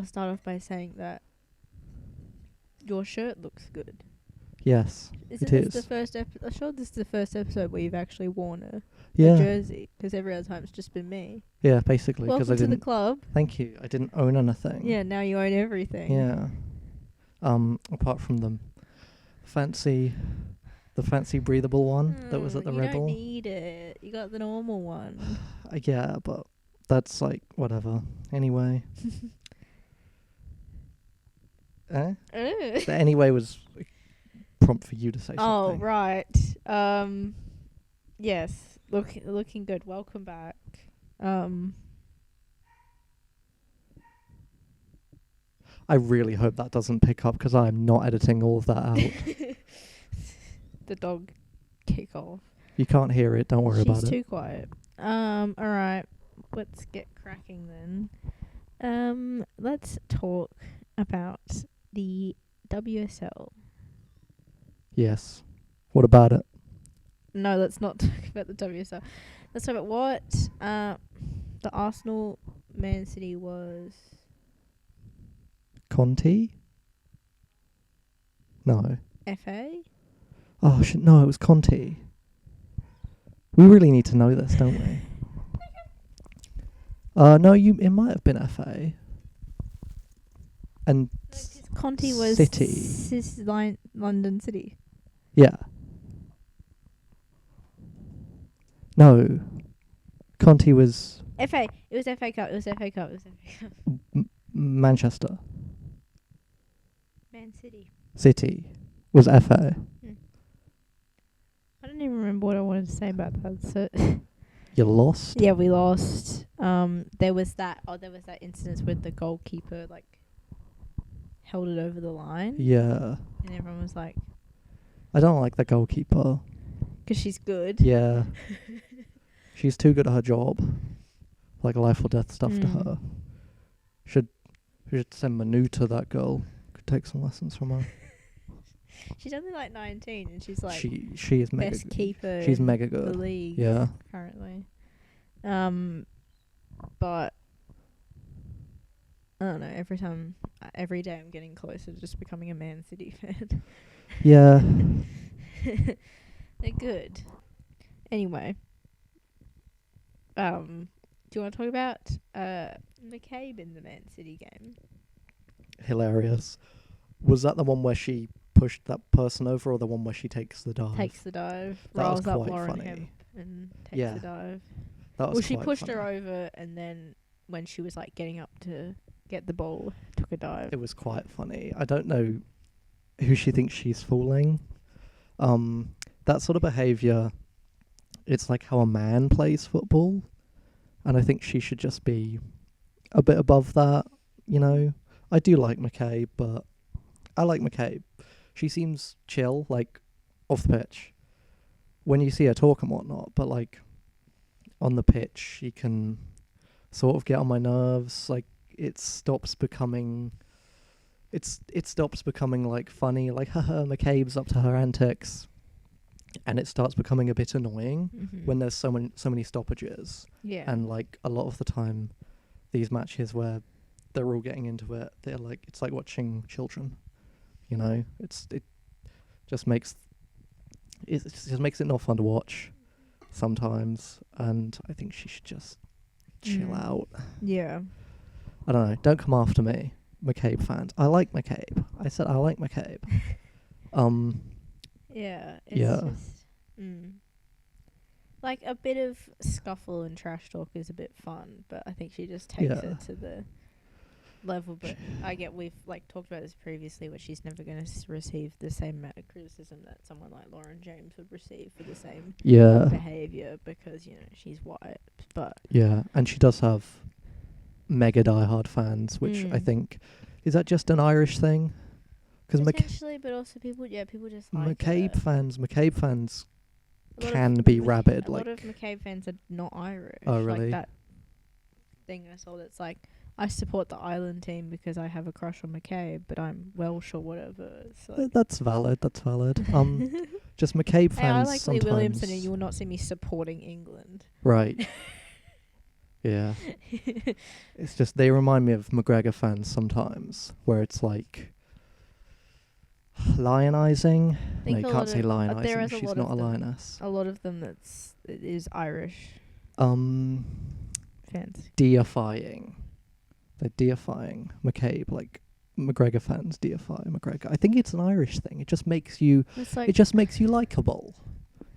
I'll start off by saying that your shirt looks good. Yes, Isn't it this the is. first I'm sure this is the first episode where you've actually worn a Yeah, jersey, because every other time it's just been me. yeah, basically, because Welcome I to the didn't. club. Thank you. I didn't own anything. Yeah, now you own everything. Yeah. Apart from the fancy breathable one that was at the you Rebel. don't need it. You got the normal one. Yeah, but that's like whatever. Anyway. Ugh. The anyway was prompt for you to say Oh, something. right. Yes. Looking good. Welcome back. I really hope that doesn't pick up because I'm not editing all of that out. The dog kick off. You can't hear it. Don't worry about She's it. too quiet. All right. Let's get cracking then. Let's talk about the WSL. Yes. What about it? No, let's not talk about the WSL. Let's talk about what the Arsenal Man City was. Conti? No. FA? Oh, no, it was Conti. We really need to know this, don't we? No, it might have been FA. And Conti was City. London City. Yeah. No. Conti was FA. It was FA Cup. Manchester. Man City. City was FA. I don't even remember what I wanted to say about that. So You lost? yeah, we lost. There was that incident with the goalkeeper held it over the line. Yeah. And everyone was like, I don't like the goalkeeper. 'cause she's good. Yeah. She's too good at her job. Like life or death stuff to her. Should send Manu to that girl. Could take some lessons from her. She's only 19 and she's like she is mega best keeper. She's in mega the good. league. Yeah. Currently. But I don't know. Every day I'm getting closer to just becoming a Man City fan. Yeah. They're good. Anyway, do you want to talk about McCabe in the Man City game? Hilarious. Was that the one where she pushed that person over, or the one where she takes the dive? Takes the dive, That was rolls up quite Lauren funny. Hemp and takes Yeah. the dive. That was Well, she quite pushed funny. her over, and then when she was getting up to get the ball, took a dive. It was quite funny. I don't know who she thinks she's fooling. That sort of behaviour, it's like how a man plays football. And I think she should just be a bit above that, you know. I do like McCabe, but I like McCabe. She seems chill, off the pitch. When you see her talk and whatnot, but on the pitch, she can sort of get on my nerves. It stops becoming funny, haha, McCabe's up to her antics, and it starts becoming a bit annoying when there's so many stoppages. Yeah. And a lot of the time, these matches where they're all getting into it, they're it's like watching children, you know. It just makes it not fun to watch sometimes, and I think she should just chill out. Yeah. I don't know. Don't come after me, McCabe fans. I like McCabe. I said I like McCabe. Yeah. It's Yeah. just, a bit of scuffle and trash talk is a bit fun, but I think she just takes Yeah. it to the level. But I get we've talked about this previously, where she's never going to receive the same amount of criticism that someone like Lauren James would receive for the same Yeah. behaviour, because she's white. But Yeah, and she does have mega diehard fans, which I think is that just an Irish thing? Because potentially, but also people just like McCabe fans A lot of can be rabid. A lot of McCabe fans are not Irish. Oh, really? That thing I saw that's I support the Ireland team because I have a crush on McCabe, but I'm Welsh or whatever. It's That's valid. Just McCabe fans hey, I like Lee sometimes. Williamson, and you will not see me supporting England. Right. Yeah. It's just they remind me of McGregor fans sometimes, where it's like lionizing. No, think you a can't lot say of there lionizing. is a She's lot not a of them. lioness. A lot of them it is Irish Um, fans. deifying. They're deifying McCabe, like McGregor fans deify McGregor. I think it's an Irish thing. It just makes you. It's like It just makes you likable.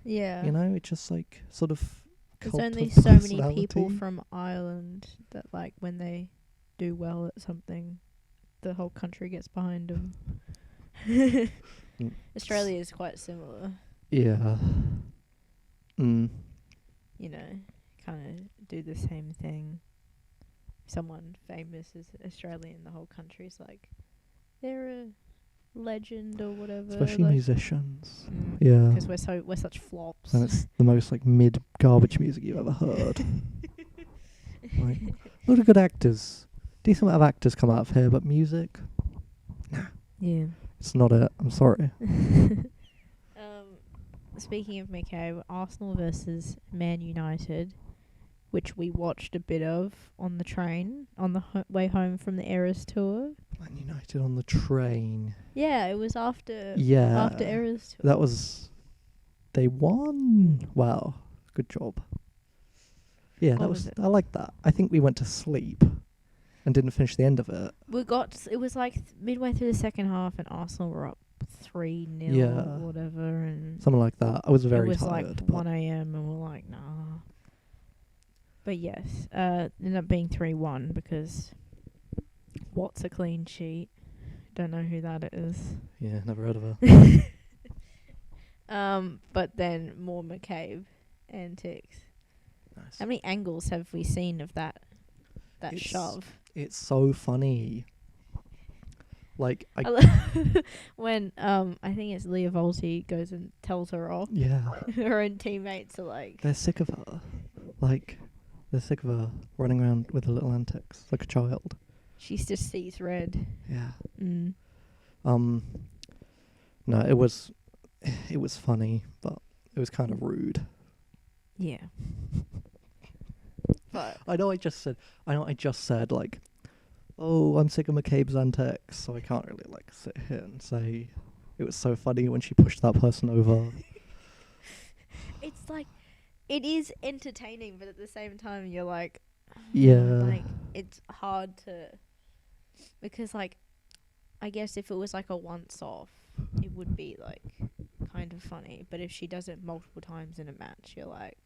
yeah. You know, it just like sort of. There's cult only of so many people personality. from Ireland that like when they do well at something, the whole country gets behind them. Mm. Australia is quite similar. Yeah. Mm. You know, kind of do the same thing. Someone famous is Australian, the whole country's like, they're a legend or whatever. Especially like, musicians. Mm, Yeah. because we're such flops. And it's the most like mid garbage music you've ever heard. Like, look at good actors. Decent amount of actors come out of here, but music, Yeah. it's not it. I'm sorry. Speaking of McCabe, Arsenal versus Man United, which we watched a bit of on the train on the way home from the Eras tour. Man United on the train. Yeah, it was after Yeah. Eras tour. That was. They won. Wow. Good job. Yeah, What that was was. it? I like that. I think we went to sleep and didn't finish the end of it. It was like midway through the second half, and Arsenal were up 3-0 Yeah. or whatever, and Something like that. I was very it was tired. like but 1 a.m. and we're like, nah. But yes, ended up being 3-1 because what's a clean sheet? Don't know who that is. yeah, never heard of her. But then more McCabe antics. Nice. How many angles have we seen of that It's- shove? It's so funny. Like I love when I think it's Leah Volti goes and tells her off. yeah, Her own teammates are like, they're sick of her. Like they're sick of her running around with her little antics like a child. she just sees red. Yeah. Mm. No, it was funny, but it was kind of rude. Yeah. But I know I just said like, oh, I'm sick of McCabe's antics, so I can't really like sit here and say it was so funny when she pushed that person over. it's like, it is entertaining, but at the same time, you're like, Yeah. like it's hard to, because like, I guess if it was like a once off, it would be like kind of funny. But if she does it multiple times in a match, you're like,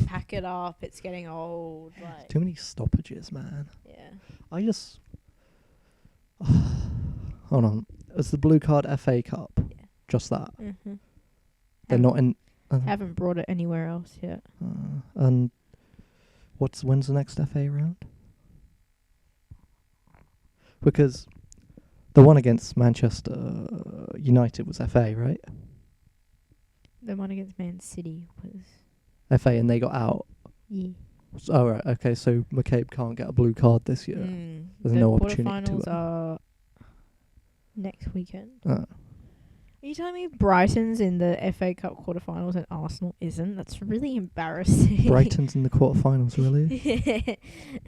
pack it up. It's getting old. Like, Too many stoppages, man. yeah. I just hold on. It's the Blue Card FA Cup. Yeah. Just that. Mm-hmm. They're not in. Haven't brought it anywhere else yet. And when's the next FA round? Because the one against Manchester United was FA, right? The one against Man City was FA, and they got out. yeah. Oh right, okay. So McCabe can't get a blue card this year. There's the no opportunity to. quarterfinals are next weekend. Uh, Are you telling me Brighton's in the FA Cup quarterfinals and Arsenal isn't? That's really embarrassing. Brighton's in the quarterfinals, really?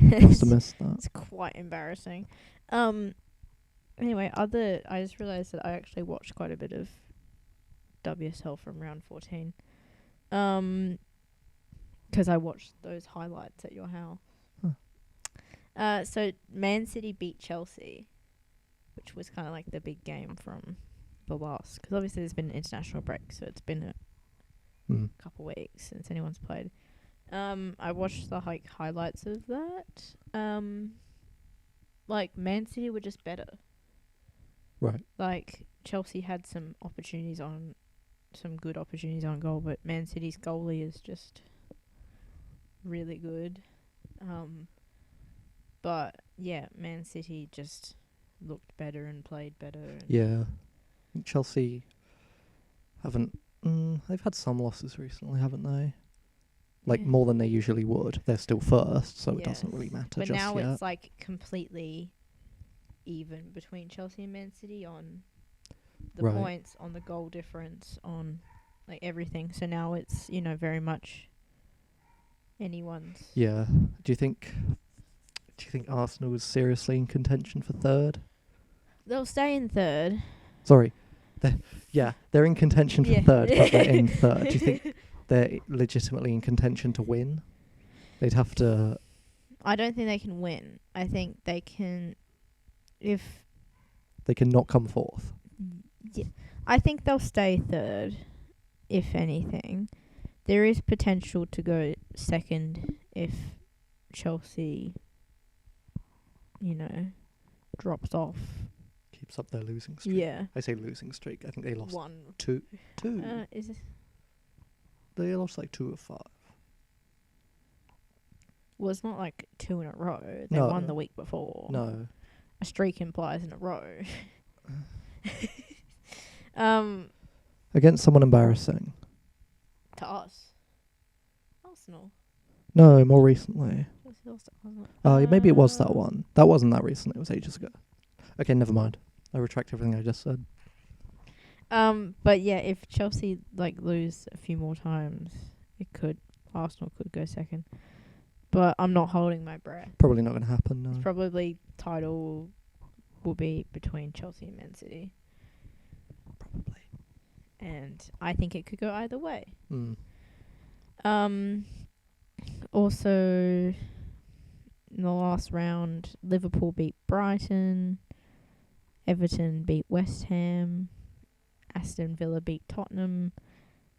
Must have missed that. It's quite embarrassing. Anyway, I just realised that I actually watched quite a bit of WSL from round 14. 'Cause I watched those highlights at your house. Huh. So Man City beat Chelsea, which was kind of like the big game from the last. Because obviously there's been an international break, so it's been a couple weeks since anyone's played. I watched the highlights of that. Like Man City were just better. Right. Like Chelsea had some good opportunities on goal, but Man City's goalie is just really good. But yeah, Man City just looked better and played better. And Yeah. Chelsea haven't. They've had some losses recently, haven't they? Like Yeah. more than they usually would. They're still first, so it doesn't Yes. really matter But just now yet. it's like completely even between Chelsea and Man City on the Right. points, on the goal difference, on like everything. So now it's, very much anyone's. Yeah. Do you think Arsenal is seriously in contention for third? They'll stay in third. Sorry. They're in contention for Yeah. third, but they're in third. Do you think they're legitimately in contention to win? They'd have to. I don't think they can win. I think they can, if They can not come fourth. yeah, I think they'll stay third, if anything. There is potential to go second if Chelsea, drops off. Keeps up their losing streak. Yeah. I say losing streak. I think they lost One. two. Is it? They lost like 2 of 5. Well, it's not like 2 in a row. They No. won the week before. No. A streak implies in a row. Against someone embarrassing. To us. Arsenal. No, more recently. Chelsea lost at Arsenal. Maybe it was that one. That wasn't that recent. It was ages ago. Okay, never mind. I retract everything I just said. But yeah, if Chelsea lose a few more times, Arsenal could go second. But I'm not holding my breath. Probably not going to happen, no. It's probably title will be between Chelsea and Man City. Probably. And I think it could go either way. Mm. Also, in the last round, Liverpool beat Brighton, Everton beat West Ham, Aston Villa beat Tottenham,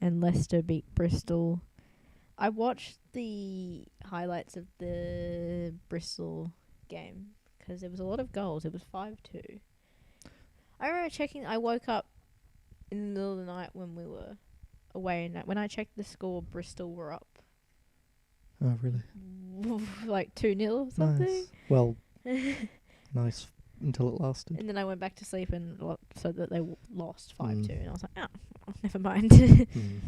and Leicester beat Bristol. I watched the highlights of the Bristol game because there was a lot of goals. It was 5-2. I remember checking. I woke up in the middle of the night when we were away, and when I checked the score, Bristol were up Oh, really? 2-0 or something. Nice. Well, nice until it lasted. And then I went back to sleep and so that they lost 5-2, Mm. and I was like, never mind. Mm.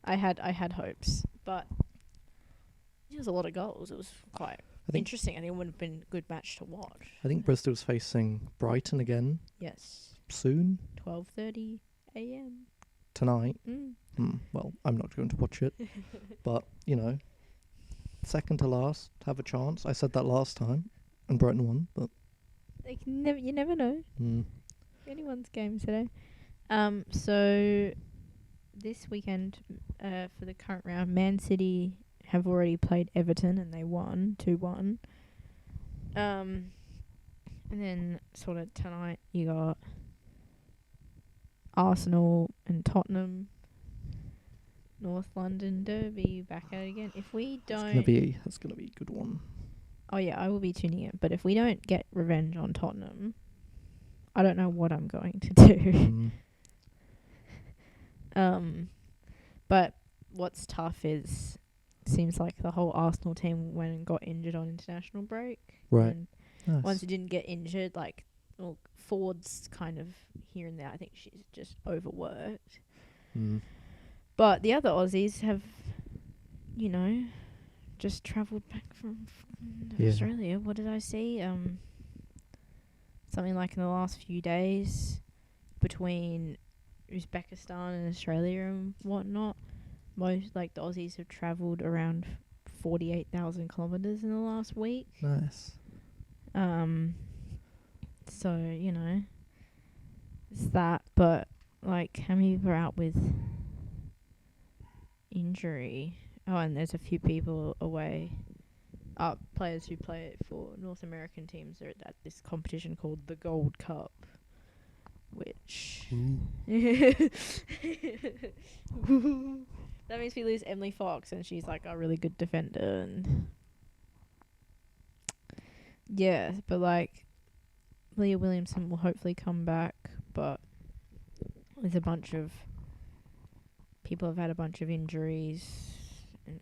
I had hopes, but it was a lot of goals. It was quite interesting, and it would have been a good match to watch. I think Bristol's facing Brighton again Yes, soon. 12:30 a.m. Tonight. Mm. Well, I'm not going to watch it. But, second to last, have a chance. I said that last time, and Brighton won, but... You never know. Mm. Anyone's game today. So this weekend, for the current round, Man City have already played Everton and they won 2-1. And then sort of tonight you got Arsenal and Tottenham. North London Derby back at it again. If we don't, That's gonna be a good one. oh yeah, I will be tuning in. But if we don't get revenge on Tottenham, I don't know what I'm going to do. But what's tough is, seems like the whole Arsenal team went and got injured on international break. Right. And Nice. once it didn't get injured, Ford's kind of here and there. I think she's just overworked. Mm. But the other Aussies have, just travelled back from Yeah. Australia. What did I see? Something like in the last few days between Uzbekistan and Australia and whatnot. Most, the Aussies have travelled around 48,000 kilometres in the last week. Nice. So, it's that. But, how many people are out with injury? Oh, and there's a few people away. Players who play for North American teams are at this competition called the Gold Cup, which that means we lose Emily Fox, and she's a really good defender, and yeah, but Leah Williamson will hopefully come back, but there's a bunch of people have had a bunch of injuries, and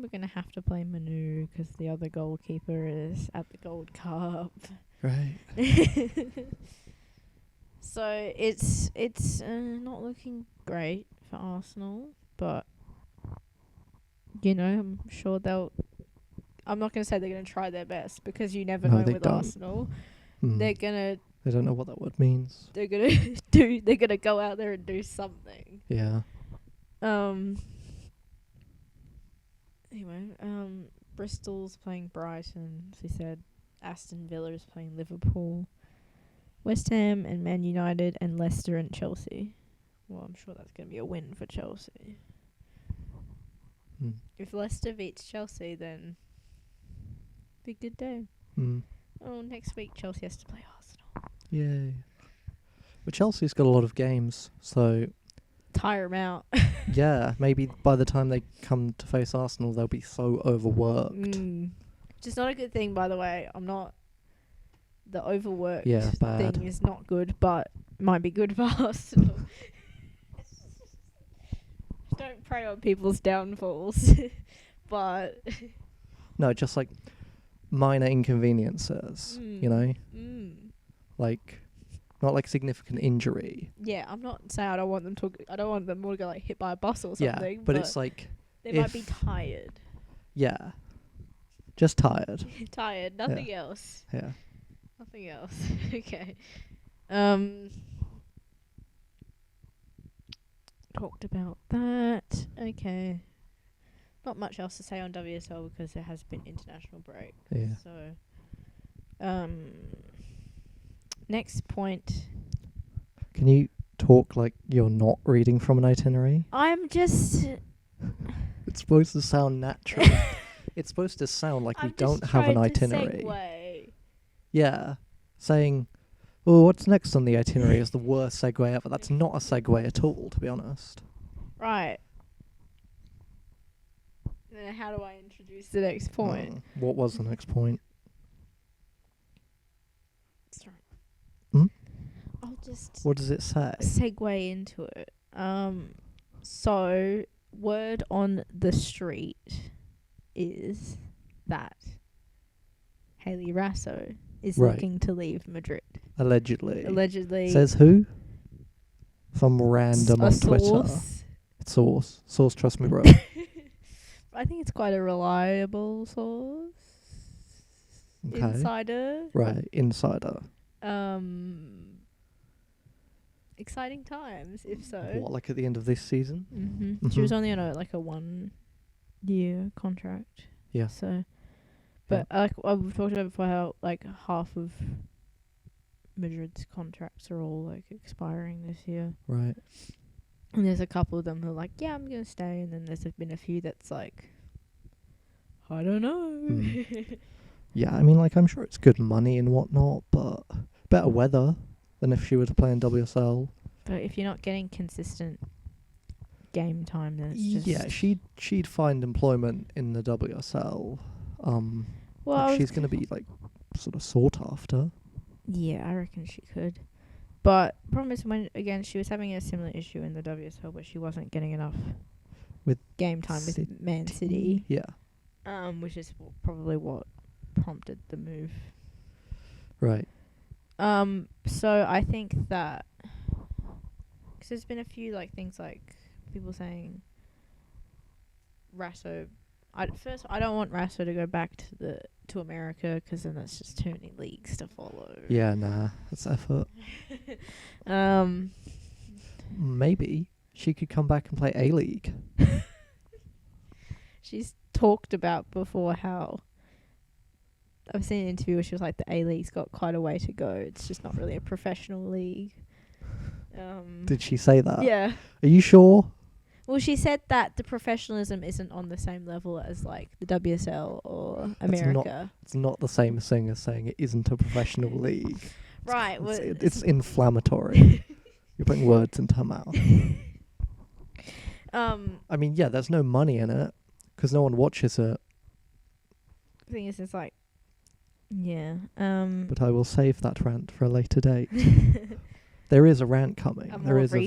we're going to have to play Manu because the other goalkeeper is at the Gold Cup. Right. So it's not looking great for Arsenal, but I'm sure I'm not going to say they're going to try their best because you never know they with don't. Arsenal. Mm. They're going to They don't know what that word means. they're gonna go out there and do something. Yeah. Anyway, Bristol's playing Brighton. As we said, Aston Villa's playing Liverpool. West Ham and Man United and Leicester and Chelsea. Well, I'm sure that's going to be a win for Chelsea. Mm. If Leicester beats Chelsea, then be a good day. Mm. Oh, next week Chelsea has to play Arsenal. Yay. But Chelsea's got a lot of games, so Tire 'em out. yeah, maybe by the time they come to face Arsenal, they'll be so overworked. Which is not a good thing, by the way. I'm not... The overworked Yeah, bad. thing is not good, but might be good for Arsenal. Don't prey on people's downfalls. But... No, just like minor inconveniences, you know? Like, not like significant injury. Yeah, I'm not saying I don't want them all to go like hit by a bus or something. Yeah, but it's like, they might be tired. yeah, just tired. Tired, nothing else. Yeah. Nothing else. Okay. Talked about that. Okay. Not much else to say on WSL because there has been international break. Yeah. So, next point. Can you talk like you're not reading from an itinerary? I'm just... It's supposed to sound natural. It's supposed to sound like we don't have an itinerary. Segue. Yeah. Saying, oh, what's next on the itinerary is the worst segue ever. That's not a segue at all, to be honest. Right. Then how do I introduce the next point? What was the next point? Sorry. Hmm? I'll just What does it say? segue into it. So word on the street is that Hayley Raso is Right. looking to leave Madrid. Allegedly. Allegedly. Says who? Some random a on Twitter. source. Source, trust me, bro. I think it's quite a reliable source. Okay. Insider. Right, insider. Exciting times, if so. What, like at the end of this season? Mm-hmm. She was only on a 1-year contract. Yeah. So, but we've talked about before how like half of Madrid's contracts are all like expiring this year, Right. and there's a couple of them who are like, yeah, I'm gonna stay, and then there's been a few that's like, I don't know. Yeah, I mean, like, I'm sure it's good money and whatnot, but better weather than if she were to play in WSL. But if you're not getting consistent game time, then it's just... Yeah, she'd find employment in the WSL. Well, like she's going to be, like, sort of sought after. Yeah, I reckon she could. But problem is when she was having a similar issue in the WSL, but she wasn't getting enough With game time with Man City. Yeah. Which is probably what prompted the move. Right. So I think that... Because there's been a few, like, things like people saying Raso... I don't want Raso to go back to America because then that's just too many leagues to follow. Yeah, nah. That's effort. Maybe she could come back and play A-League. She's talked about before how... I've seen an interview where she was like, the A-League's got quite a way to go. It's just not really a professional league. Did she say that? Yeah. Are you sure? Well, she said that the professionalism isn't on the same level as, like, the WSL or America. It's not the same thing as saying it isn't a professional league. Right. It's inflammatory. You're putting words into her mouth. I mean, yeah, there's no money in it because no one watches it. The thing is, it's like... Yeah. But I will save that rant for a later date. There is a rant coming. There is a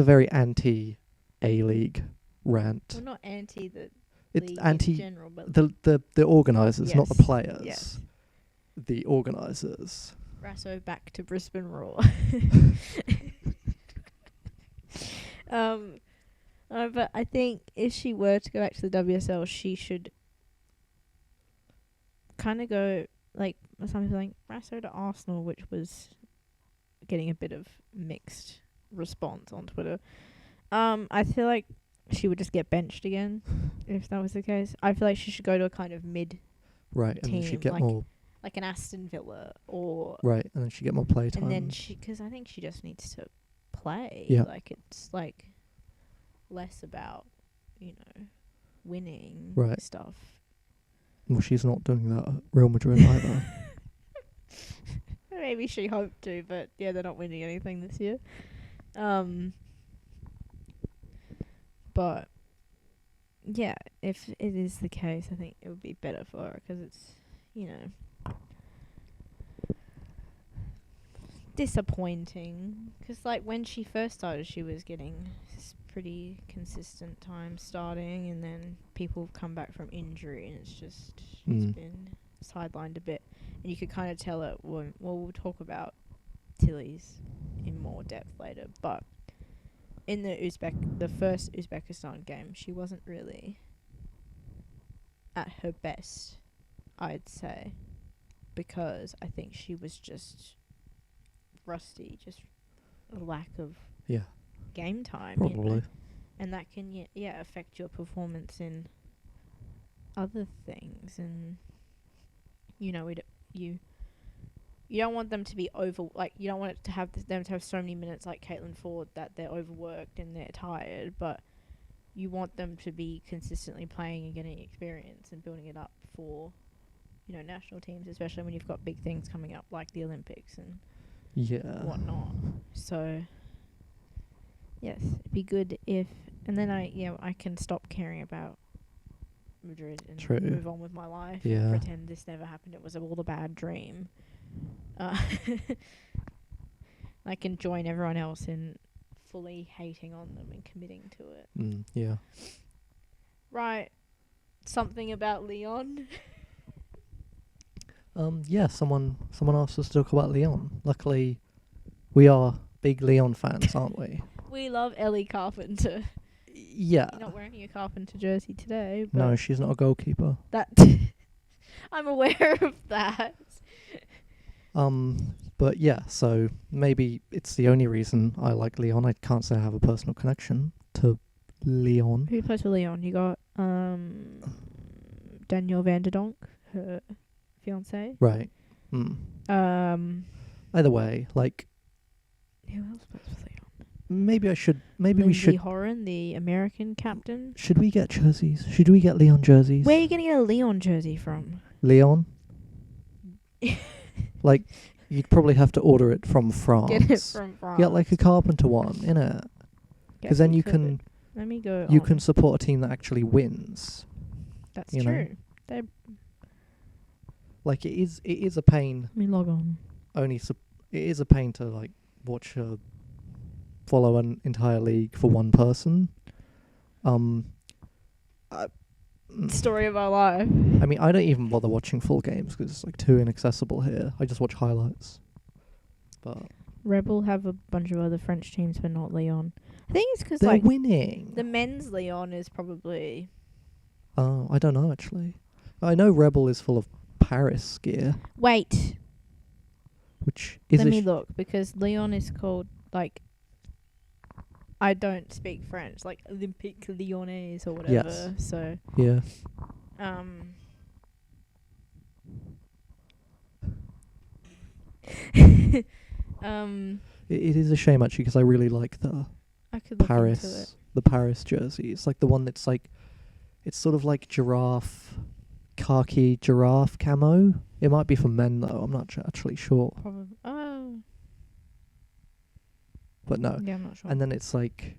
very anti A-League rant. Well, not anti the It's league anti in general, but the organisers, not the Yes. players. Yes. The organisers. Raso back to Brisbane Roar. But I think if she were to go back to the WSL, she should kind of go like some people think Raso to Arsenal, which was getting a bit of mixed response on Twitter. I feel like she would just get benched again if that was the case. I feel like she should go to a kind of mid, Right, and then she'd team, get more. like an Aston Villa, or Right, and then she'd get more play time. and then because I think she just needs to play. Yeah. Like it's like less about winning Right. stuff. Well, she's not doing that at Real Madrid either. Maybe she hoped to, but yeah, they're not winning anything this year. But yeah, if it is the case, I think it would be better for her because it's disappointing. Because like when she first started, she was getting pretty consistent time starting, and then people have come back from injury, and it's been sidelined a bit. And you could kind of tell it when, well, we'll talk about Tilly's in more depth later, but in the first Uzbekistan game, she wasn't really at her best, I'd say, because I think she was just rusty, just a lack of Yeah, game time, probably. and that can affect your performance in other things. And you don't want them to be you don't want it to have them to have so many minutes like Caitlin Ford that they're overworked and they're tired, but you want them to be consistently playing and getting experience and building it up for national teams, especially when you've got big things coming up like the Olympics and whatnot. So yes, it'd be good if, and then I can stop caring about Madrid and True. move on with my life Yeah. and pretend this never happened. It was all a bad dream. I can join everyone else in fully hating on them and committing to it. Yeah. Right. Something about Leon. Yeah, someone asked us to talk about Leon. Luckily, we are big Leon fans, aren't we? We love Ellie Carpenter. Yeah. You're not wearing a Carpenter jersey today, but No, she's not a goalkeeper. that I'm aware of that. But yeah, so maybe it's the only reason I like Leon. I can't say I have a personal connection to Leon. Who plays for Leon? You got Daniel van der Donk, her fiance. Right. Either way, like, Who else plays for Leon? maybe we Lindsay should. Horan, the American captain. Should we get jerseys? Should we get Leon jerseys? Where are you gonna get a Leon jersey from? Leon? Like, you'd probably have to order it from France. Get it from France. Get like a Carpenter one, innit? Because then you can Let me go. you on. can support a team that actually wins. That's you know. true. Let Like, it is a pain. me log on. It is a pain to like follow an entire league for one person. Story of our life. I mean, I don't even bother watching full games because it's like too inaccessible here. I just watch highlights. But Rebel have a bunch of other French teams, but not Leon. I think it's because they're like winning. the men's Leon is probably. Oh, I don't know actually. I know Rebel is full of Paris gear, Wait, which is let me look, because Leon is called like. I don't speak French, like Olympique Lyonnais or whatever. Yes. So yeah. It is a shame actually because I really like the I could look into it. Paris jersey. It's like the one that's like, it's sort of like khaki giraffe camo. It might be for men though. I'm not actually sure, Probably. Oh. but no. Yeah, I'm not sure. And then it's like,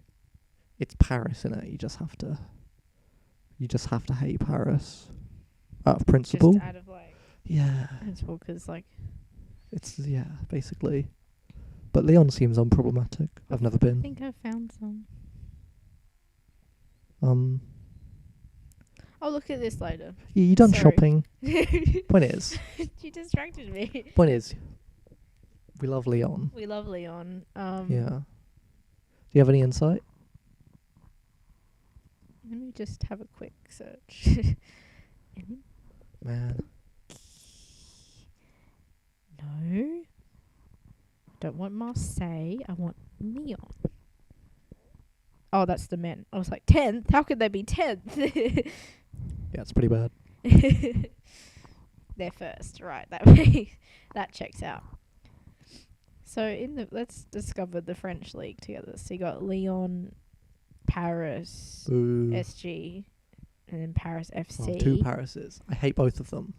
it's Paris in it. You just have to hate Paris out of principle. Just out of like Yeah, principle, because like it's basically. But Leon seems unproblematic. I've never I been. think I found some. I'll look at this later. Yeah, you done Sorry. shopping. Point is, You distracted me. we love Leon. We love Leon. Yeah. Do you have any insight? Let me just have a quick search. Man. No. Don't want Marseille. I want Leon. Oh, that's the men. I was like, 10th? How could they be 10th? Yeah, it's pretty bad. They're first, right? That checks out. So let's discover the French league together. So you got Lyon, Paris, Boo. SG, and then Paris FC. Oh, 2 Parises. I hate both of them.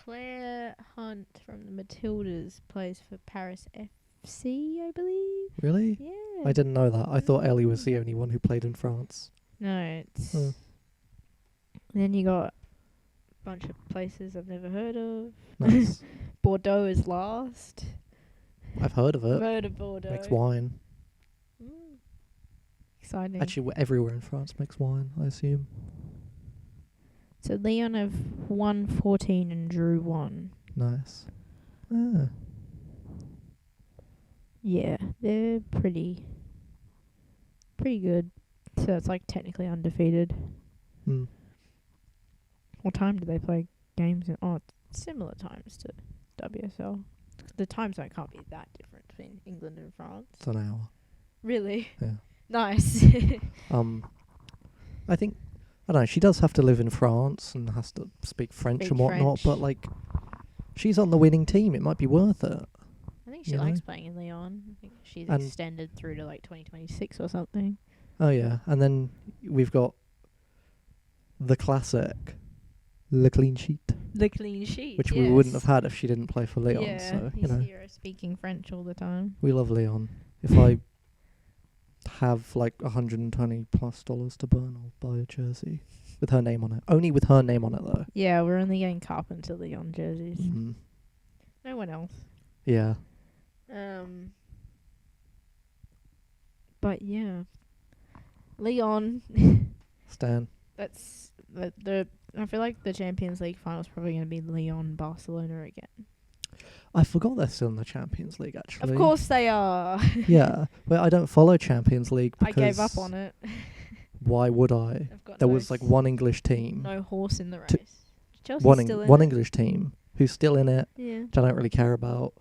Claire Hunt from the Matildas plays for Paris FC, I believe. Really? Yeah. I didn't know that. I thought Ellie was the only one who played in France. No, it's. Hmm. Then you got a bunch of places I've never heard of. Nice. Bordeaux is last. I've heard of it. Heard of Bordeaux. Makes wine. Mm. Exciting. Actually, everywhere in France makes wine, I assume. So Lyon have won 14 and drew 1. Nice. Ah. Yeah, they're pretty good. So it's like technically undefeated. Hmm. What time do they play games in? Oh, it's similar times to WSL. The time zone can't be that different between England and France. It's an hour. Really? Yeah. Nice. I think, I don't know, she does have to live in France and has to speak French Speak and whatnot, French. but like, she's on the winning team. It might be worth it. I think she You likes know? playing in Lyon. I think she's And- extended through to like 2026 or something. Oh yeah, and then we've got the classic, Le Clean Sheet, The clean sheet. which we wouldn't have had if she didn't play for Lyon. Yeah, So you you know, see her speaking French all the time. we love Lyon. If I have like $120+ to burn, I'll buy a jersey with her name on it. Only with her name on it though. Yeah, we're only getting Carpenter Lyon jerseys. Mm. No one else. Yeah. But yeah, Lyon. Stan. That's the. I feel like the Champions League final's probably going to be Lyon Barcelona again. I forgot they're still in the Champions League actually. Of course they are. Yeah, but I don't follow Champions League I because gave up on it. why would I? I've got There no was like one English team. no horse in the race. Two- Chelsea's one still in one it. English team who's still in it, Yeah, which I don't really care about.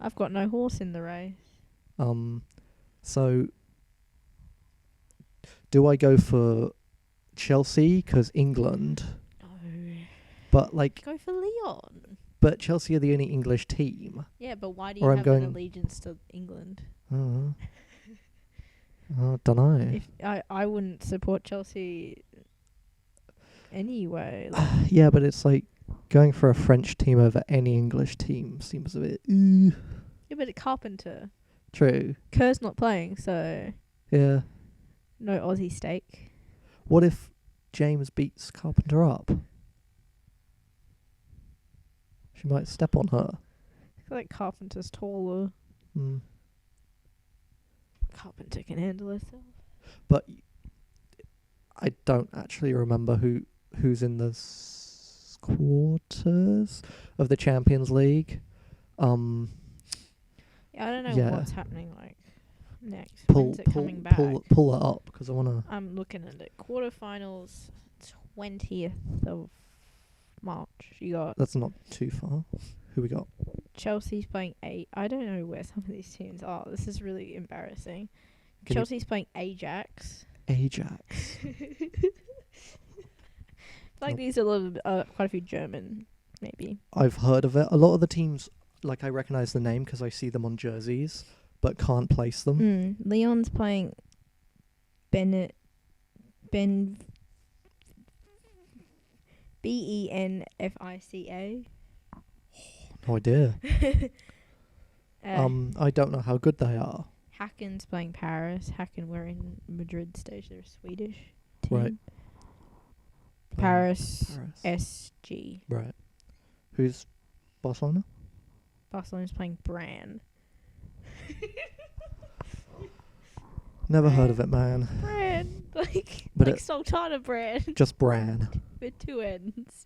I've got no horse in the race. So do I go for Chelsea 'cause England? No, But like, go for Lyon. but Chelsea are the only English team. Yeah, but why do you Or I'm have an going- allegiance to England? I don't know. If I wouldn't support Chelsea anyway. Like, Yeah, but it's like going for a French team over any English team seems a bit yeah, but Carpenter. true. Kerr's not playing, so Yeah. no Aussie stake. What if James beats Carpenter up? She might step on her. I feel like Carpenter's taller. Mm. Carpenter can handle herself. But I don't actually remember who's in the quarters of the Champions League. Yeah, I don't know Yeah. what's happening like next. Pull When's it pull coming back? pull that up because I wanna. I'm looking at it. Quarterfinals, 20th of March. You got That's not too far. Who we got? Chelsea's playing I don't know where some of these teams are. This is really embarrassing. Can you- Chelsea's playing Ajax. Ajax. Like Nope. these are a lot of, quite a few German, maybe. I've heard of it. A lot of the teams, like I recognize the name because I see them on jerseys, but can't place them. Lyon's playing Ben Benfica. No idea. uh, I don't know how good they are. Hacken's playing Paris. Hacken were in Madrid stage. They're a Swedish team. Right. Paris, Paris. SG. Right. Who's Barcelona? Barcelona's playing Bran. Never heard of it, man. Bran. Like But like it- Sultana Bran Just Bran. with 2 N's.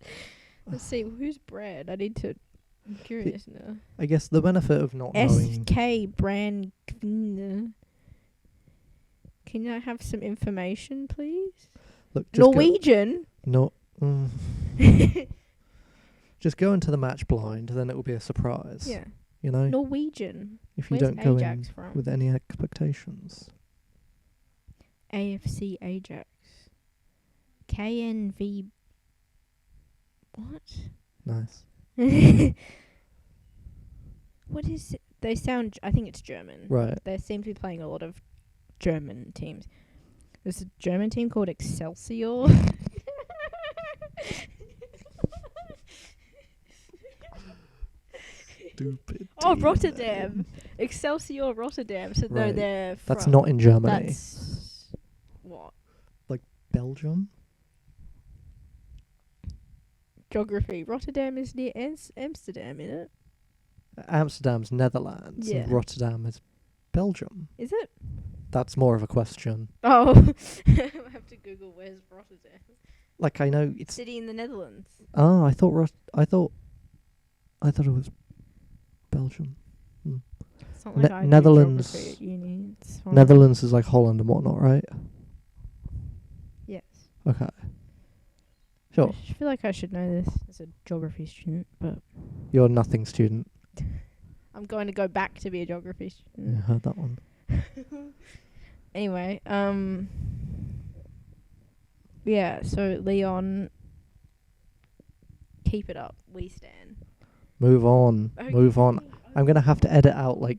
Let's see, who's Bran? I'm curious now. I guess the benefit of not knowing. SK Bran. Can I have some information, please? Look, just Norwegian? Go, just go into the match blind, then it will be a surprise. Yeah. You know, Norwegian. if you Where's don't go Ajax in from? with any expectations. AFC Ajax. KNV. What? Nice. What is it? They sound. I think it's German. Right. They seem to be playing a lot of German teams. There's a German team called Excelsior. Stupid. Oh, team Rotterdam. name. Excelsior Rotterdam. So no, Right. they're That's from- not in Germany. That's what? Belgium? Geography. Rotterdam is near Amsterdam, isn't it? Amsterdam's Netherlands Yeah. and Rotterdam is Belgium. Is it? That's more of a question. Oh, I have to Google where's Rotterdam. Like, I know it's... City in the Netherlands. Oh, I thought it was Belgium. It's not like I do Netherlands- geography at uni. It's fine. Netherlands is like Holland and whatnot, right? Yes. Okay. Sure. I feel like I should know this as a geography student, but You're a nothing student. I'm going to go back to be a geography Yeah, student. heard that one. Anyway, yeah, so Leon, keep it up. We stand. Move on. Move on. I'm going to have to edit out, like,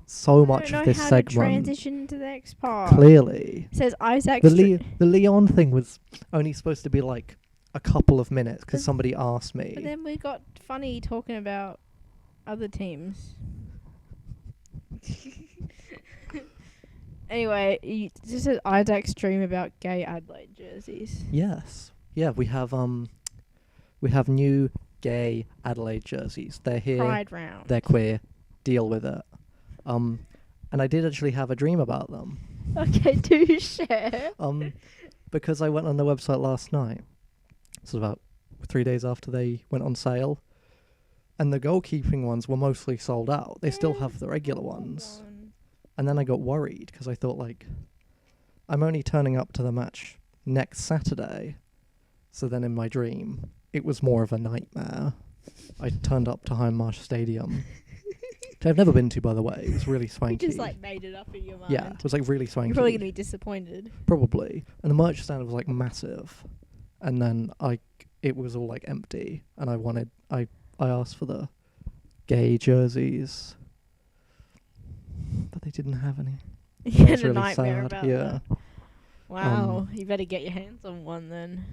so much of this I don't know how to segment. transition to the next part. Clearly. It says Isaac. The Leon thing was only supposed to be, like, a couple of minutes because But- somebody asked me. But then we got funny talking about other teams. Anyway, this is Isaac's dream about gay Adelaide jerseys. Yes. Yeah, we have new gay Adelaide jerseys. They're here. Pride round. They're queer. Deal with it. And I did actually have a dream about them. Okay, do share. Because I went on the website last night. This was about 3 days after they went on sale. And the goalkeeping ones were mostly sold out. They still have the regular ones. And then I got worried because I thought, like, I'm only turning up to the match next Saturday. So then in my dream, it was more of a nightmare. I turned up to Hindmarsh Stadium, which I've never been to, by the way. It was really You swanky. just like made it up in your mind. Yeah, it was like really swanky. You're probably gonna be disappointed. Probably. And the merch stand was like massive. And then it was all like empty. And I asked for the gay jerseys. But they didn't have any. You I had was a really nightmare sad. about Yeah. that. Wow, you better get your hands on one then.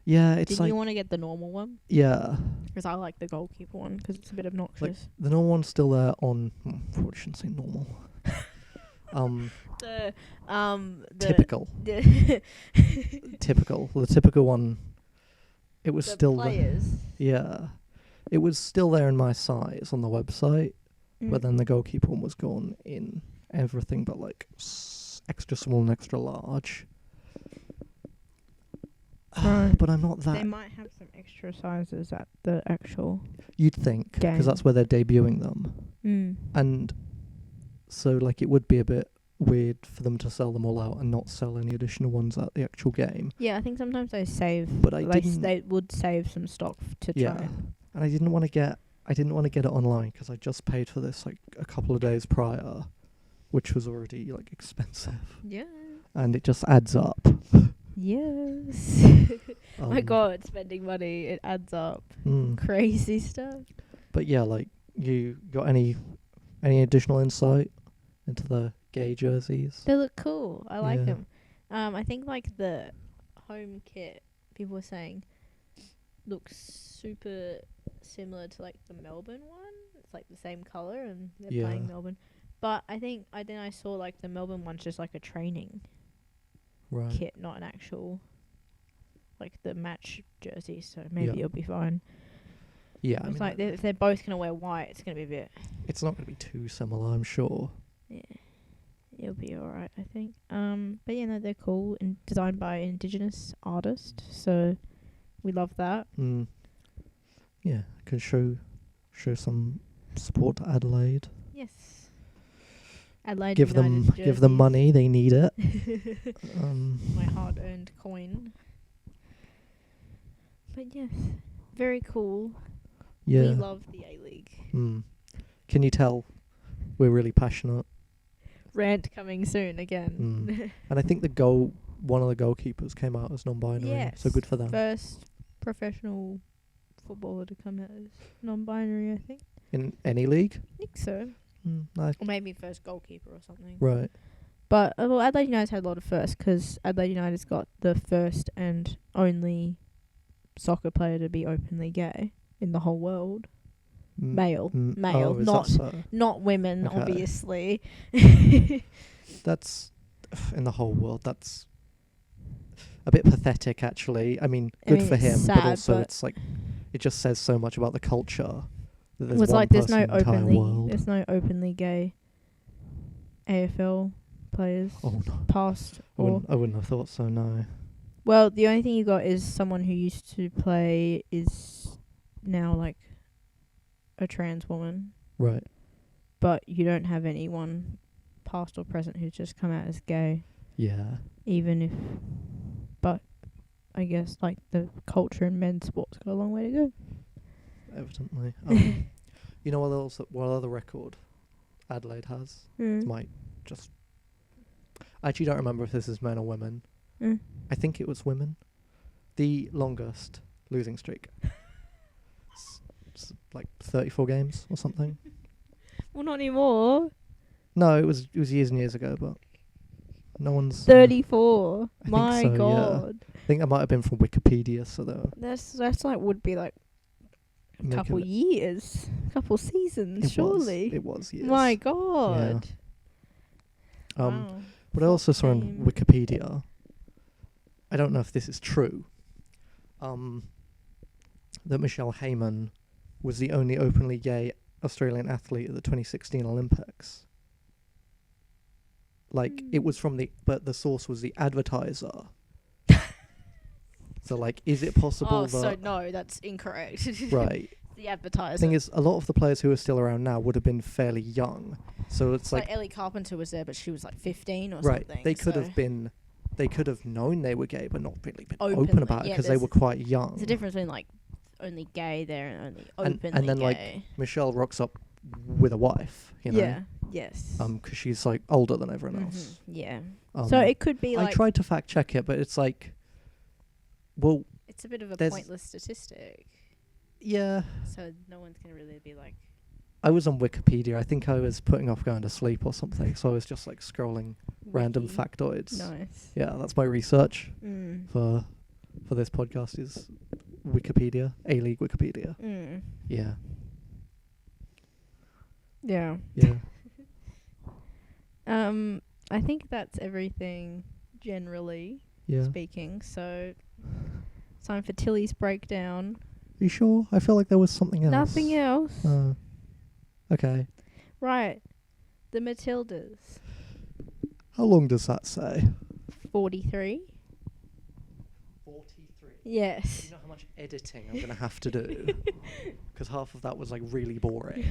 Yeah, it's Didn't like you want to get the normal one? yeah. Because I like the goalkeeper one because it's a bit obnoxious. The normal one's still there on probably shouldn't say normal. The Typical. the Typical. The typical one, it was the still there. players. Yeah. It was still there in my size on the website, but then the goalkeeper one was gone in everything but like extra small and extra large. Right. But I'm not They that. might have some extra sizes at the actual You'd think, game. because that's where they're debuting them. And so, like, it would be a bit weird for them to sell them all out and not sell any additional ones at the actual game. Yeah, I think sometimes they save. But I They didn't. they would save some stock to Yeah. try. And I didn't want to get it online because I just paid for this like a couple of days prior, which was already like expensive, Yeah. and it just adds up. Yes. My God, spending money, it adds up. Crazy stuff. But yeah, like, you got any additional insight into the gay jerseys? They look cool. I like Yeah. them. I think like the home kit, people were saying, looks super similar to like the Melbourne one. It's like the same color and they're Yeah. playing Melbourne. But I think I saw like the Melbourne one's just like a training Right. kit, not an actual like the match jersey. So maybe Yeah. it'll be fine. Yeah, I It's mean, like if they're both gonna wear white, it's gonna be a bit. it's not going to be too similar, I'm sure. Yeah, it'll be alright, I think. But yeah, no, they're cool and designed by an Indigenous artist, so we love that. Yeah, can show some support to Adelaide. Yes. Adelaide Give them United jerseys. money, they need it. My hard-earned coin. But yes, very cool. We Yeah. love the A-League. Can you tell we're really passionate? Rant coming soon again. And I think one of the goalkeepers came out as non-binary, Yes. so good for them. First professional footballer to come out as non-binary, I think. In any league? I think so. Nice. Or maybe first goalkeeper or something. Right. But well, Adelaide United's had a lot of firsts because Adelaide United's got the first and only soccer player to be openly gay in the whole world. Male, Oh, is not that so? not women, Okay. obviously. That's in the whole world. That's a bit pathetic, actually. I mean, good for it's him, sad, but also but it's like it just says so much about the culture. That there's was one like there's person no in the entire openly world. there's no openly gay AFL players Oh no, past or I wouldn't have thought so. No. well, the only thing you got is someone who used to play is now like a trans woman, Right. but you don't have anyone past or present who's just come out as gay, Yeah. even if. But I guess like the culture in men's sports got a long way to go. Evidently. You know what other record Adelaide has? It might just. I actually don't remember if this is men or women. I think it was women. The longest losing streak. It's like 34 games or something. Well, not anymore. No, it was years and years ago, but no one's 34. I think My so, yeah. God. I think that might have been from Wikipedia, so That's like would be like a making couple it- years, couple seasons, it surely. it was yes. My God. But I also saw on Shame. Wikipedia. I don't know if this is true. That Michelle Heyman was the only openly gay Australian athlete at the 2016 Olympics. Like it was but the source was the advertiser. So like, is it possible Oh, that so no, that's incorrect. right? The advertiser. Thing is, a lot of the players who are still around now would have been fairly young, so it's like like Ellie Carpenter was there, but she was like 15 or right. something. They could so have been. They could have known they were gay, but not really been open Openly, about it yeah, because they there's- were quite young. There's a difference between like only gay there and only openly and then, gay. like, Michelle rocks up with a wife, you know, Yeah. Yes. 'cause she's like older than everyone else. Yeah. Um, So it could be I like tried to fact check it, but it's like, well, it's a bit of a there's- pointless statistic. yeah. So no one's gonna really be like. I was on Wikipedia. I think I was putting off going to sleep or something, so I was just like scrolling random wiki. factoids. Nice. Yeah, that's my research Mm. for this podcast is Wikipedia, A-League Wikipedia. Mm. Yeah, Yeah. yeah. I think that's everything generally Yeah. speaking. So it's time for Tilly's breakdown. Are you sure? I feel like there was something else. Nothing else. Okay. Right. The Matildas. How long does that say? 43. 43. Yes. You know how much editing I'm going to have to do? Because half of that was like really boring.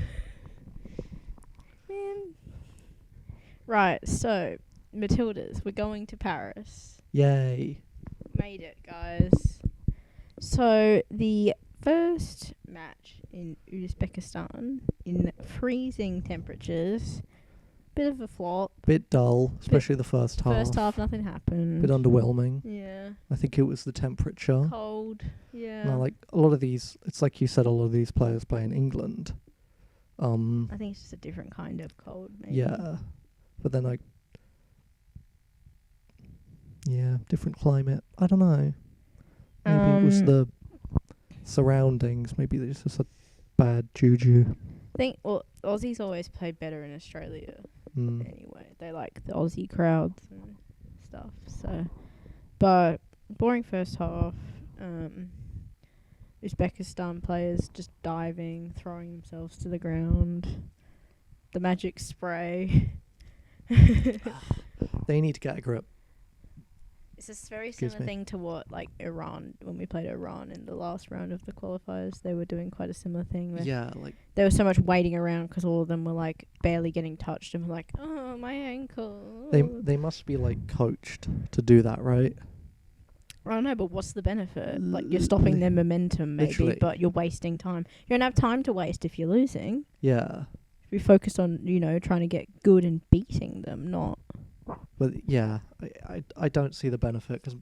Man. Right, so Matildas, we're going to Paris. Yay. Made it, guys. So the first match in Uzbekistan in freezing temperatures, bit of a flop. Bit dull, especially the first half. First half, nothing happened. Bit underwhelming. Yeah. I think it was the temperature. Cold. Yeah. No, like a lot of these, it's like you said, a lot of these players play in England. I think it's just a different kind of cold, maybe. Yeah. But then like, yeah, different climate. I don't know. Maybe it was the surroundings. Maybe there's just a bad juju. Well, Aussies always play better in Australia Mm. anyway. They like the Aussie crowds and stuff. So, but boring first half. Uzbekistan players just diving, throwing themselves to the ground. The magic spray. They need to get a grip. It's a very Excuse similar me. thing to what like Iran, when we played Iran in the last round of the qualifiers, they were doing quite a similar thing. Where Yeah, like there was so much waiting around because all of them were like barely getting touched and were like, oh, my ankle. they must be like coached to do that, right? I don't know, but what's the benefit? Like, you're stopping their momentum, maybe, Literally. but you're wasting time. You don't have time to waste if you're losing. Yeah. Be focused on, trying to get good and beating them, not. But yeah, I don't see the benefit because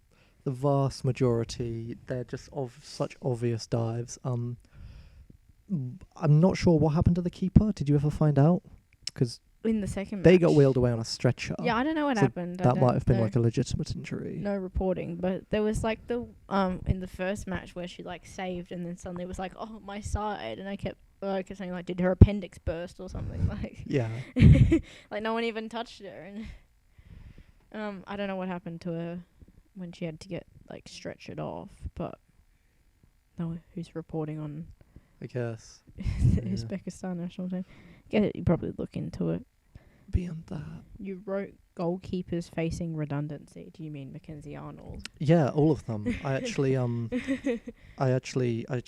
the vast majority, they're just of such obvious dives. I'm not sure what happened to the keeper. Did you ever find out? Because In the second they match. got wheeled away on a stretcher. Yeah, I don't know what So happened. That might have been like a legitimate injury. no reporting, but there was like the in the first match where she like saved and then suddenly was like, oh, my side, and I kept saying like, did her appendix burst or something? Like, Yeah. like no one even touched her, and I don't know what happened to her when she had to get like stretchered off, but no, who's reporting on I guess. the Uzbekistan national team? You probably look into it. Beyond that. You wrote goalkeepers facing redundancy. Do you mean Mackenzie Arnold? Yeah, all of them. I actually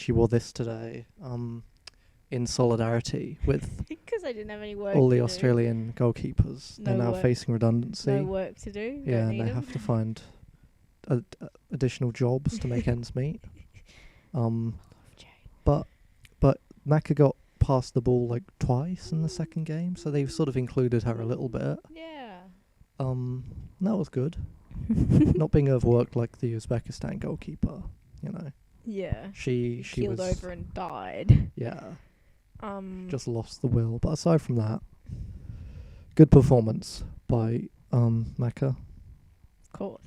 wore this today. In solidarity with Because I didn't have any work. all the to do. Australian goalkeepers. No They're now work. facing redundancy. No work to do. Yeah, Don't and need they 'em. have to find additional jobs to make ends meet. But Macca got past the ball like twice in the second game, so they've sort of included her a little bit. Yeah. That was good. Not being overworked like the Uzbekistan goalkeeper, Yeah. She Keeled was over and died. yeah, Just just lost the will. But aside from that, good performance by Macca. of course.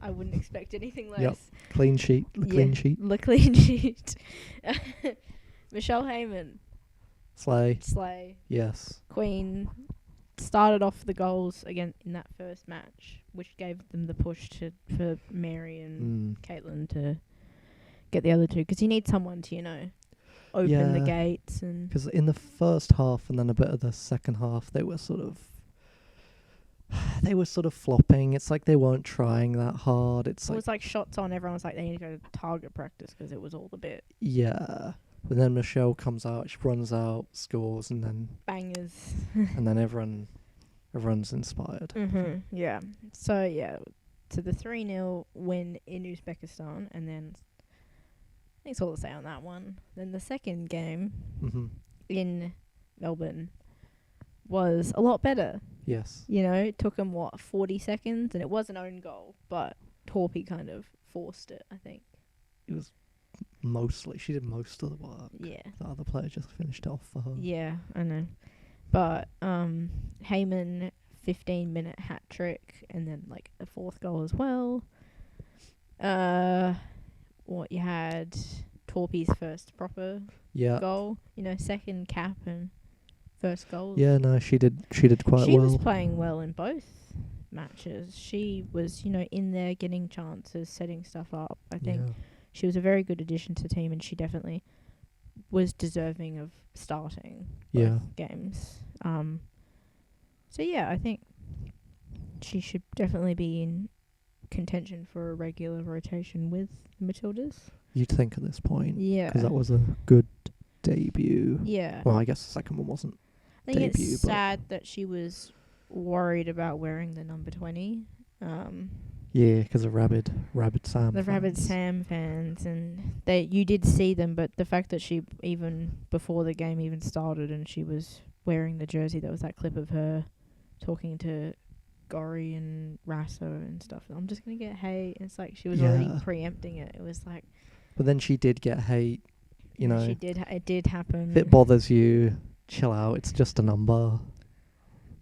I wouldn't expect anything less. Yep. Clean sheet. Clean sheet. The clean sheet. Michelle Heyman, Slay. Slay, Yes. Queen, started off the goals again in that first match, which gave them the push for Mary and Caitlin to get the other two, because you need someone to, open the Yeah. gates and. Because in the first half and then a bit of the second half, they were sort of flopping. It's like they weren't trying that hard. It's It like was like shots on. Everyone was like, they need to go to target practice because it was all a bit yeah. But then Michelle comes out, she runs out, scores, and then bangers. everyone's inspired. Yeah. So yeah, to the 3-0 win in Uzbekistan, and then I think it's all to say on that one. Then the second game Mm-hmm. in Melbourne was a lot better. Yes. It took them 40 seconds, and it was an own goal, but Torpy kind of forced it, I think. It was she did most of the work. Yeah. The other player just finished off for her. Yeah, I know. But Heyman 15-minute hat trick, and then like a fourth goal as well. What you had Torpy's first proper Yeah. goal, second cap and first goal. Yeah, no, she did quite She well. was playing well in both matches. She was, in there getting chances, setting stuff up. I think Yeah. she was a very good addition to the team, and she definitely was deserving of starting both Yeah. games. So yeah, I think she should definitely be in contention for a regular rotation with the Matildas. You'd think at this point. Yeah. Because that was a good debut. Yeah. Well, I guess the second one wasn't. I think debut, it's but- sad that she was worried about wearing the number 20. Yeah, because of Rabid Sam. The Rabid fans. Sam fans, and you did see them, but the fact that she, even before the game even started, and she was wearing the jersey, there was that clip of her talking to Gori and Rasso and stuff. I'm just gonna get hate. It's like she was already Yeah. preempting it. It was like, But then she did get hate. she did. It did happen. If it bothers you, chill out. It's just a number.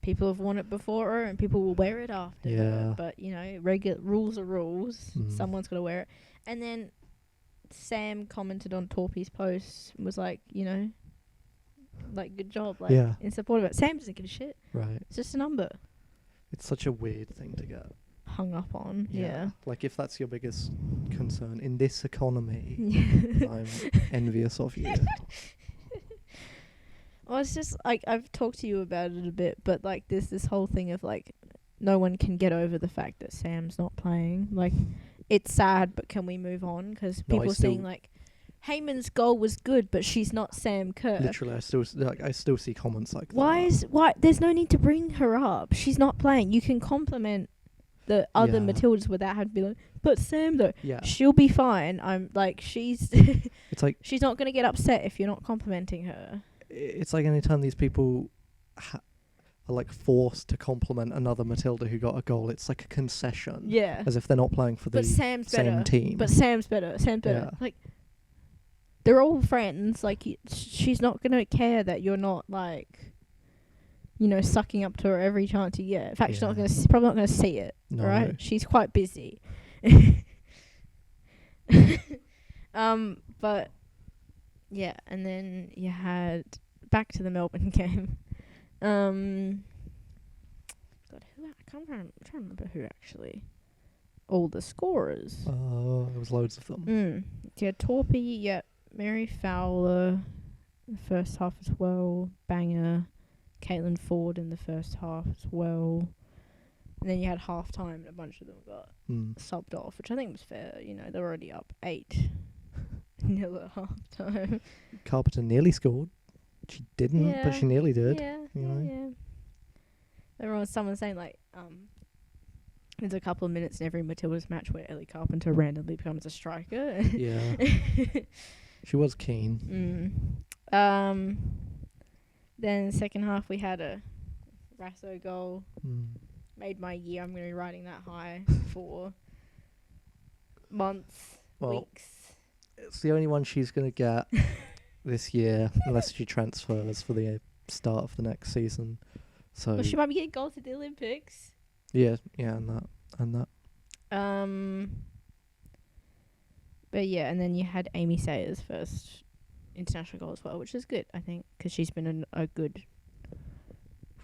People have worn it before her, and people will wear it after. her. Yeah. But regular rules are rules. Mm. Someone's got to wear it. And then Sam commented on Torpy's post, was like, like, good job, like, Yeah. in support of it. Sam doesn't give a shit. Right. It's just a number It's such a weird thing to get. hung up on. Yeah. Like, if that's your biggest concern in this economy, I'm envious of you. Well, it's just like, I've talked to you about it a bit, but like there's this whole thing of like no one can get over the fact that Sam's not playing. Like, it's sad, but can we move on? Because No, I people still- saying like Heyman's goal was good, but she's not Sam Kerr. Literally, I still see comments like Why that. there's no need to bring her up. She's not playing. You can compliment the other Yeah. Matildas without having to be like, but Sam though, Yeah. she'll be fine. I'm like, she's It's like she's not gonna get upset if you're not complimenting her. it's like anytime these people are like forced to compliment another Matilda who got a goal, it's like a concession. Yeah, As if they're not playing for the but Sam's same better. team. But Sam's better. Sam's better. Yeah. Like, they're all friends. Like, she's not gonna care that you're not like, sucking up to her every chance you get. In fact, she's not Yeah. gonna probably not gonna see it. No. Right? She's quite busy. But yeah, and then you had back to the Melbourne game. God, I'm trying to remember who actually. All the scorers. Oh, there was loads of them. Yeah, Torpy, yeah, Mary Fowler in the first half as well, Banger, Caitlin Ford in the first half as well. And then you had half time and a bunch of them got subbed off, which I think was fair. They're already up 8-0 at half time. Carpenter nearly scored. She didn't, but she nearly did. Yeah. There was someone saying like, there's a couple of minutes in every Matilda's match where Ellie Carpenter randomly becomes a striker. Yeah. She was keen. Then second half we had a Rasso goal. Made my year. I'm going to be riding that high for months, weeks. It's the only one she's going to get this year, unless she transfers for the start of the next season. So Well, she might be getting goals at the Olympics. yeah, and that. But yeah, and then you had Amy Sayers' first international goal as well, which is good, I think, because she's been a good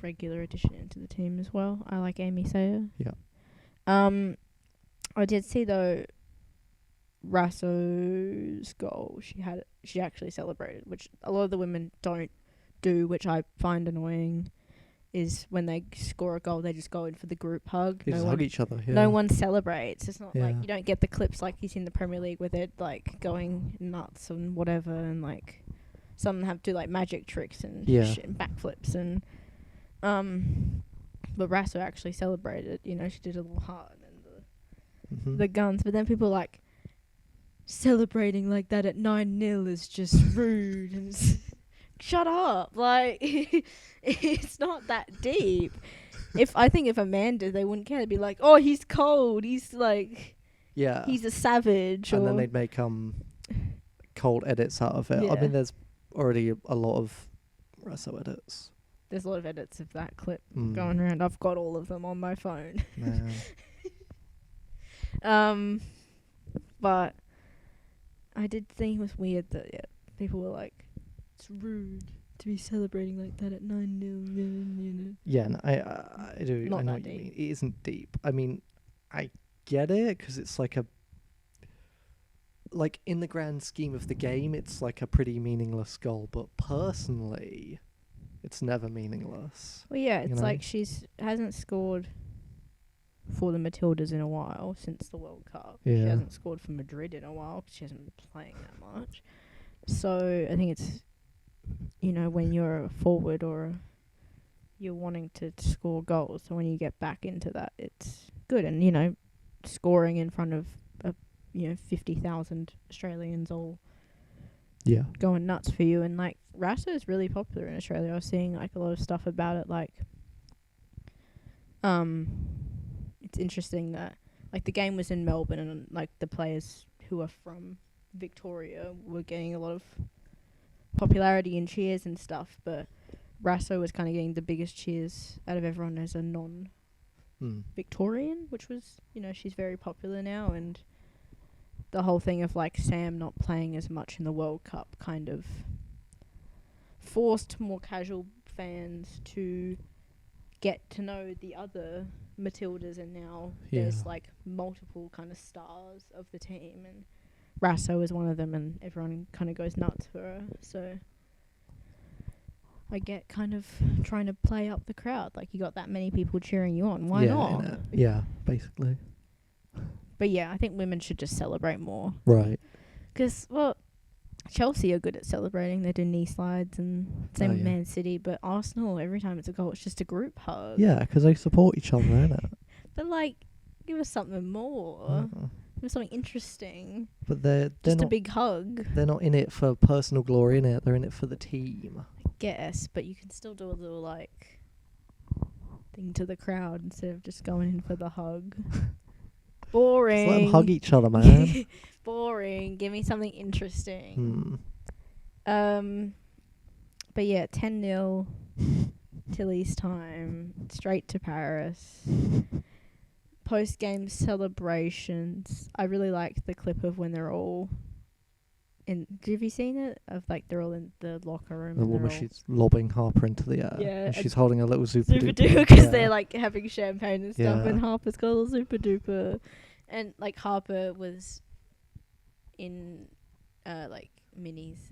regular addition into the team as well. I like Amy Sayer. Yeah. I did see though Rasso's goal. She actually celebrated, which a lot of the women don't do, which I find annoying. Is when they score a goal, they just go in for the group hug. They just hug each other. Yeah. No one celebrates. It's not like Yeah. you don't get the clips like you see in the Premier League with it like going nuts and whatever, and like some have to do like magic tricks and shit and backflips and but Rasso actually celebrated. She did a little heart and the guns, but then people like celebrating like that at 9-0 is just rude and shut up, like it's not that deep. I think if a man did, they wouldn't care. They'd be like, oh, he's cold, he's like he's a savage, and then they'd make cold edits out of it. I mean, there's already a lot of Rasso edits. There's a lot of edits of that clip going around. I've got all of them on my phone. But I did think it was weird that people were like, it's rude to be celebrating like that at 9-0. Yeah, no, I do. Not I know that what you mean. deep. It isn't deep. I mean, I get it because it's like in the grand scheme of the game, it's like a pretty meaningless goal. But personally, it's never meaningless. Well, yeah, it's like hasn't scored for the Matildas in a while since the World Cup. Yeah. She hasn't scored for Madrid in a while because she hasn't been playing that much. So I think it's, when you're a forward or you're wanting to score goals, so when you get back into that, it's good. And, scoring in front of, 50,000 Australians all going nuts for you. And, like, Rasso is really popular in Australia. I was seeing, like, a lot of stuff about it. Like, it's interesting that, like, the game was in Melbourne and, like, the players who are from Victoria were getting a lot of popularity and cheers and stuff, but Rasso was kind of getting the biggest cheers out of everyone as a non-Victorian, which was, she's very popular now, and the whole thing of, like, Sam not playing as much in the World Cup kind of forced more casual fans to get to know the other Matildas, and now there's, like, multiple kind of stars of the team, and Rasso is one of them, and everyone kind of goes nuts for her. So I get kind of trying to play up the crowd. Like, you got that many people cheering you on. Why not? Yeah, basically. But yeah, I think women should just celebrate more. Right. Because, well, Chelsea are good at celebrating. They do knee slides, and same with Man City. But Arsenal, every time it's a goal, it's just a group hug. Yeah, because they support each other, innit? But, like, give us something more. Give something interesting. But they're Just a not big hug. they're not in it for personal glory, innit? They're in it for the team. I guess, but you can still do a little like thing to the crowd instead of just going in for the hug. Boring. Just let them hug each other, man. Boring. Give me something interesting. Hmm. But yeah, 10-0. Tilly's time. Straight to Paris. Post game celebrations. I really liked the clip of when they're all in. Have you seen it? Of like they're all in the locker room. The and they're woman, all she's lobbing Harper into the air. Yeah, And and she's holding a little super super duper. duper because Yeah. they're like having champagne and stuff, Yeah. and Harper's got a super duper, and like Harper was in like Minnie's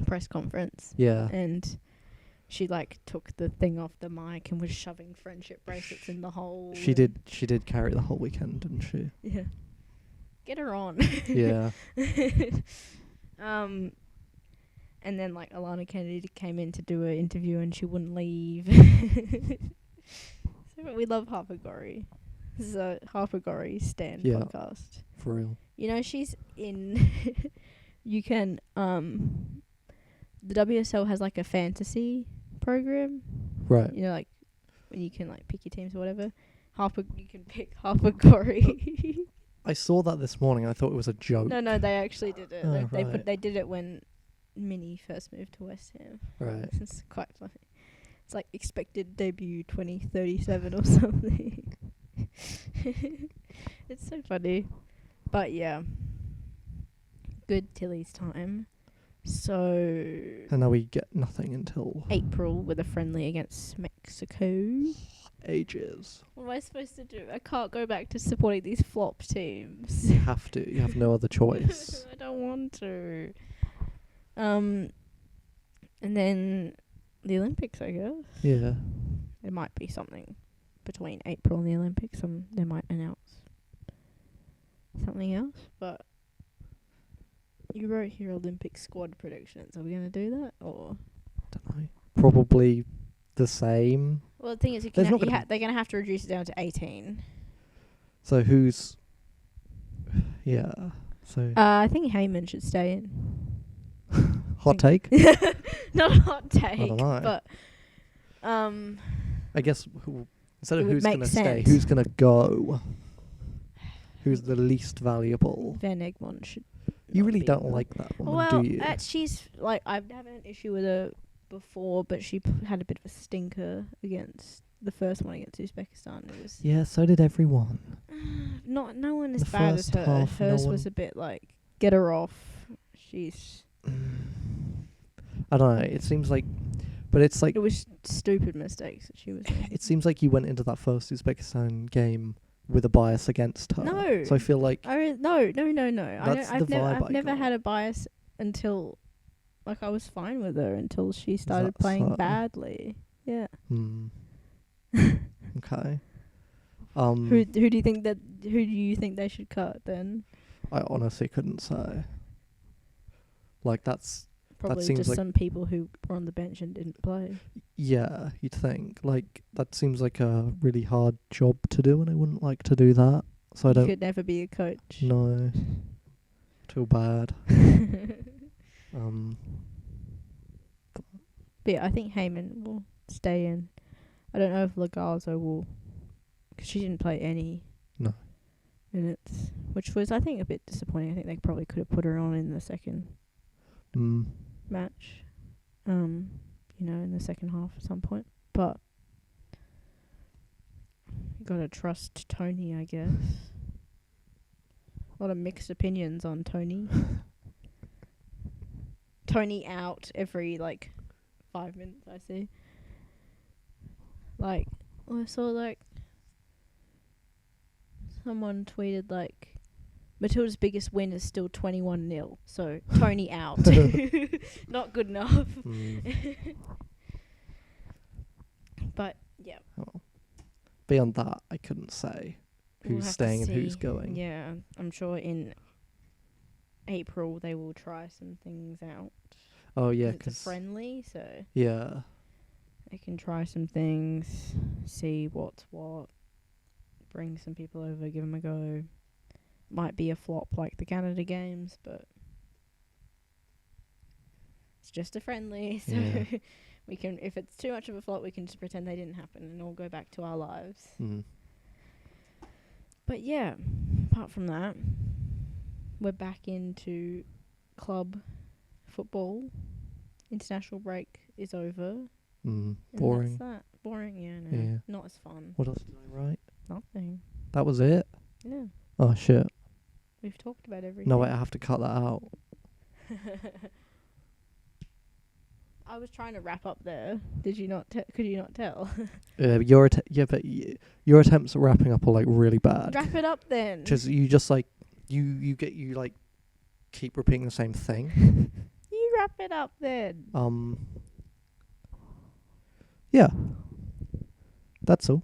press conference, Yeah. and she like took the thing off the mic and was shoving friendship bracelets in the hole. She did carry the whole weekend, didn't she? Yeah, get her on. Yeah. And then like Alana Kennedy came in to do an interview and she wouldn't leave. So we love Harper Gorey. This is a Harper Gorey Stan Yeah. podcast. For real. You know she's in. You can the WSL has like a fantasy program. Right. You know, like when you can like pick your teams or whatever. You can pick Harper Gorey. I saw that this morning. I thought it was a joke. No, they actually did it. Oh, They did it when Minnie first moved to West Ham. Right. It's quite funny. It's like expected debut 2037 or something. It's so funny. But yeah. Good Tilly's time. So And now we get nothing until April with a friendly against Mexico. ages. What am I supposed to do? I can't go back to supporting these flop teams. You have to. You have no other choice. I don't want to. And then the Olympics, I guess. Yeah. There might be something between April and the Olympics. They might announce something else. But you wrote here Olympic squad predictions. Are we going to do that? Or Don't know. Probably the same. well, the thing is, There's not gonna they're going to have to reduce it down to 18. So who's... Yeah. So... I think Heyman should stay in. hot take? Not a hot take, don't know. but I guess instead It of would who's make going to stay, sense. who's going to go? Who's the least valuable? Van Egmond should. You not really be don't there. like that woman, Well, do you? she's like I've had an issue with her before, but she had a bit of a stinker against the first one against Uzbekistan. It was Yeah, so did everyone. not no one as The bad as first her. half, no Hers one- was a bit like get her off. She's I don't know. It seems like... But it's like... it was stupid mistakes that she was making. It seems like you went into that first Uzbekistan game with a bias against her. No. So I feel like... No. That's the vibe I I've never got. had a bias until, like, I was fine with her until she started that playing so? badly. Yeah. Okay. Who do you think that? Who do you think they should cut then? I honestly couldn't say. Like, that's... Probably seems just like- some people who were on the bench and didn't play. Yeah, you'd think. Like, that seems like a really hard job to do, and I wouldn't like to do that. So I You don't... could never be a coach. No. Too bad. But yeah, I think Heyman will stay in. I don't know if Lagazo will, because she didn't play any No. minutes, which was, I think, a bit disappointing. I think they probably could have put her on in the second match, in the second half at some point. But you gotta trust Tony, I guess. A lot of mixed opinions on Tony. Tony out every 5 minutes, I see. I saw someone tweeted Matilda's biggest win is still 21-0. So Tony out. Not good enough. But yeah. Oh. Beyond that, I couldn't say We'll who's have to staying and who's see. going. Yeah, I'm sure in April they will try some things out. Oh, yeah, 'Cause it's a 'cause... friendly, so Yeah. they can try some things, see what's what, bring some people over, give 'em a go. might be a flop like the Canada games, but it's just a friendly, so Yeah. we can, if it's too much of a flop, we can just pretend they didn't happen and all go back to our lives. Mm. But yeah, apart from that, we're back into club football. International break is over. Mm. And Boring. That's that. Boring, yeah, no. Yeah. Not as fun. What else did I write? Nothing. That was it? Yeah. Oh, shit. We've talked about everything. No, wait, I have to cut that out. I was trying to wrap up there. Did you not? Could you not tell? Your your attempts at wrapping up are like really bad. Wrap it up then. Just you just like you like keep repeating the same thing. You wrap it up then. Yeah. That's all.